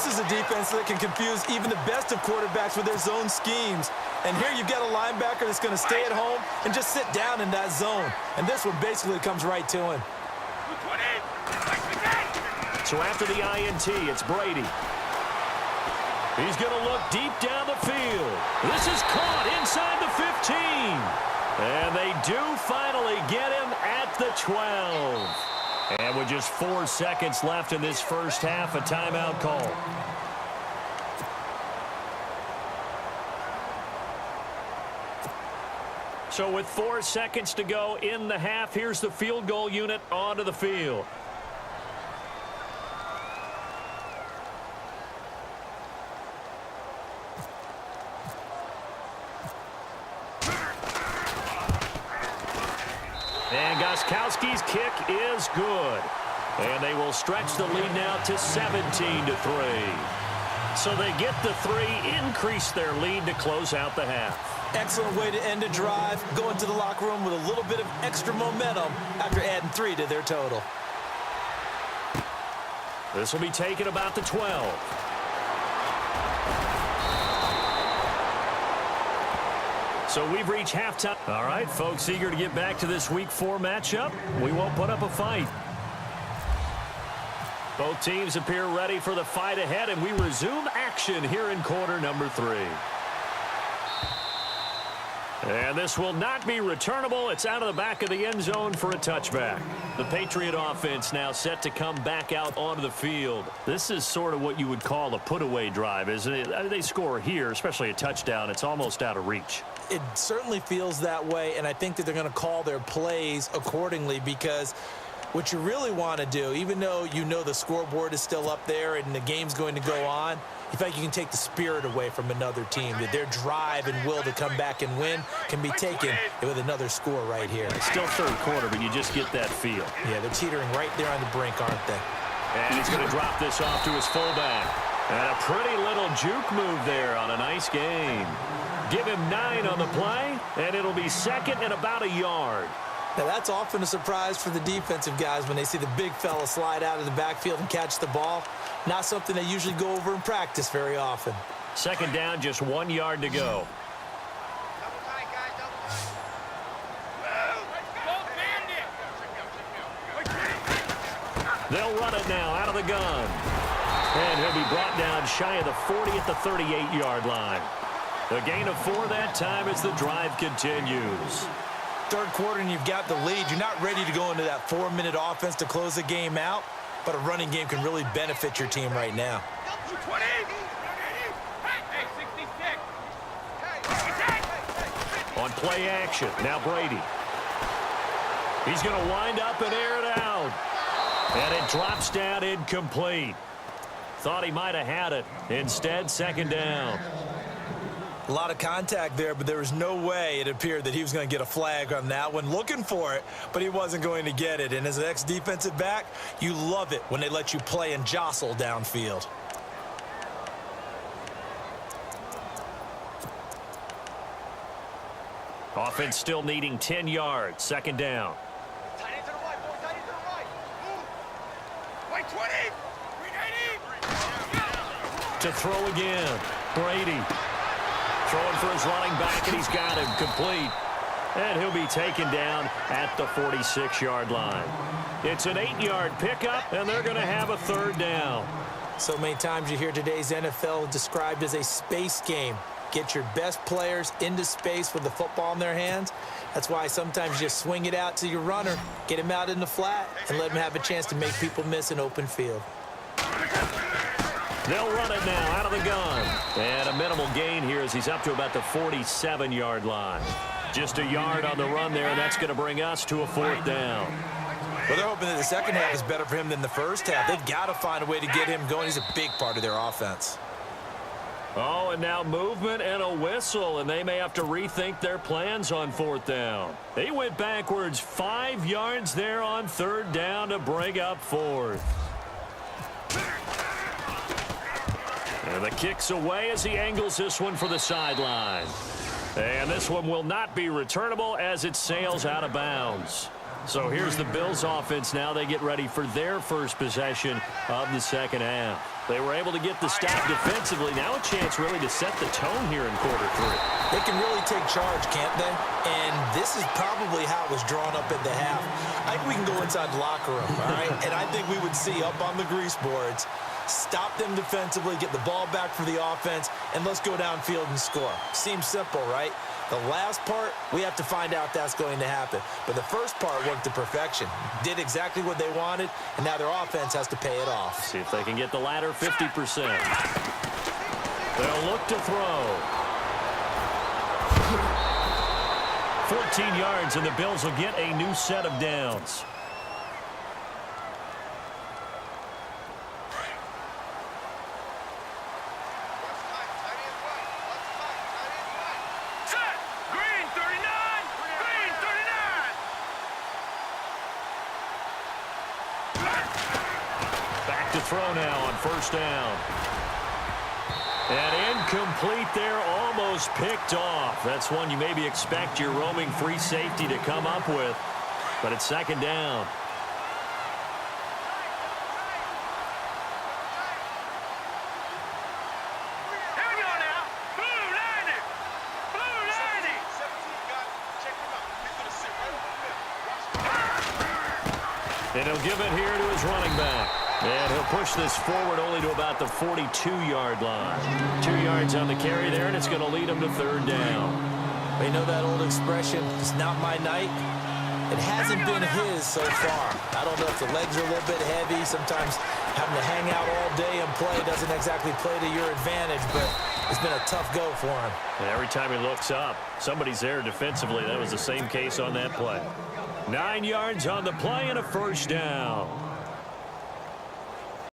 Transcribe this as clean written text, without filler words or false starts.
This is a defense that can confuse even the best of quarterbacks with their zone schemes. And here you've got a linebacker that's going to stay at home and just sit down in that zone. And this one basically comes right to him. So after the INT, it's Brady. He's going to look deep down the field. This is caught inside the 15. And they do finally get him at the 12. And with just 4 seconds left in this first half, a timeout call. So with 4 seconds to go in the half, here's the field goal unit onto the field. And Gostkowski's kick is good. And they will stretch the lead now to 17-3. So they get the 3, increase their lead to close out the half. Excellent way to end a drive. Go into the locker room with a little bit of extra momentum after adding 3 to their total. This will be taken about the 12. So we've reached halftime. All right, folks, eager to get back to this Week 4 matchup. We won't put up a fight. Both teams appear ready for the fight ahead, and we resume action here in quarter number 3. And this will not be returnable. It's out of the back of the end zone for a touchback. The Patriot offense now set to come back out onto the field. This is sort of what you would call a put-away drive, isn't it? They score here, especially a touchdown. It's almost out of reach. It certainly feels that way, and I think that they're going to call their plays accordingly, because what you really want to do, even though you know the scoreboard is still up there and the game's going to go on, you think you can take the spirit away from another team, that their drive and will to come back and win can be taken with another score right here. It's still third quarter, but you just get that feel. Yeah, they're teetering right there on the brink, aren't they? And he's going to drop this off to his fullback. And a pretty little juke move there on a nice game. Give him 9 on the play, and it'll be second and about a yard. Now, that's often a surprise for the defensive guys when they see the big fella slide out of the backfield and catch the ball. Not something they usually go over in practice very often. Second down, just 1 yard to go. They'll run it now out of the gun. And he'll be brought down shy of the 40 at the 38-yard line. A gain of 4 that time as the drive continues. Third quarter and you've got the lead. You're not ready to go into that 4-minute offense to close the game out, but a running game can really benefit your team right now. On play action, now Brady. He's going to wind up and air it out. And it drops down incomplete. Thought he might have had it. Instead, second down. A lot of contact there, but there was no way it appeared that he was going to get a flag on that one. Looking for it, but he wasn't going to get it. And as an ex-defensive back, you love it when they let you play and jostle downfield. Offense still needing 10 yards. Second down. To throw again. Brady. Throwing for his running back, and he's got him complete. And he'll be taken down at the 46-yard line. It's an 8-yard pickup, and they're going to have a third down. So many times you hear today's NFL described as a space game. Get your best players into space with the football in their hands. That's why sometimes you just swing it out to your runner, get him out in the flat, and let him have a chance to make people miss an open field. They'll run it now out of the gun. And a minimal gain here as he's up to about the 47-yard line. Just a yard on the run there, and that's going to bring us to a fourth down. Well, they're hoping that the second half is better for him than the first half. They've got to find a way to get him going. He's a big part of their offense. Oh, and now movement and a whistle, and they may have to rethink their plans on fourth down. They went backwards 5 yards there on third down to bring up fourth. And the kick's away as he angles this one for the sideline. And this one will not be returnable as it sails out of bounds. So here's the Bills offense now. They get ready for their first possession of the second half. They were able to get the stop defensively. Now a chance really to set the tone here in quarter three. They can really take charge, can't they? And this is probably how it was drawn up in the half. I think we can go inside the locker room, all right? And I think we would see up on the grease boards, stop them defensively, get the ball back for the offense, and let's go downfield and score. Seems simple, right? The last part, we have to find out that's going to happen. But the first part worked to perfection. Did exactly what they wanted, and now their offense has to pay it off. See if they can get the latter 50%. They'll look to throw. 14 yards, and the Bills will get a new set of downs. Back to throw now on first down. And incomplete there, almost picked off. That's one you maybe expect your roaming free safety to come up with. But it's second down. And he'll give it here to his running back. And he'll push this forward only to about the 42-yard line. 2 yards on the carry there, and it's going to lead him to third down. You know that old expression, it's not my night? It hasn't been his so far. I don't know if the legs are a little bit heavy. Sometimes having to hang out all day and play doesn't exactly play to your advantage, but it's been a tough go for him. And every time he looks up, somebody's there defensively. That was the same case on that play. 9 yards on the play and a first down.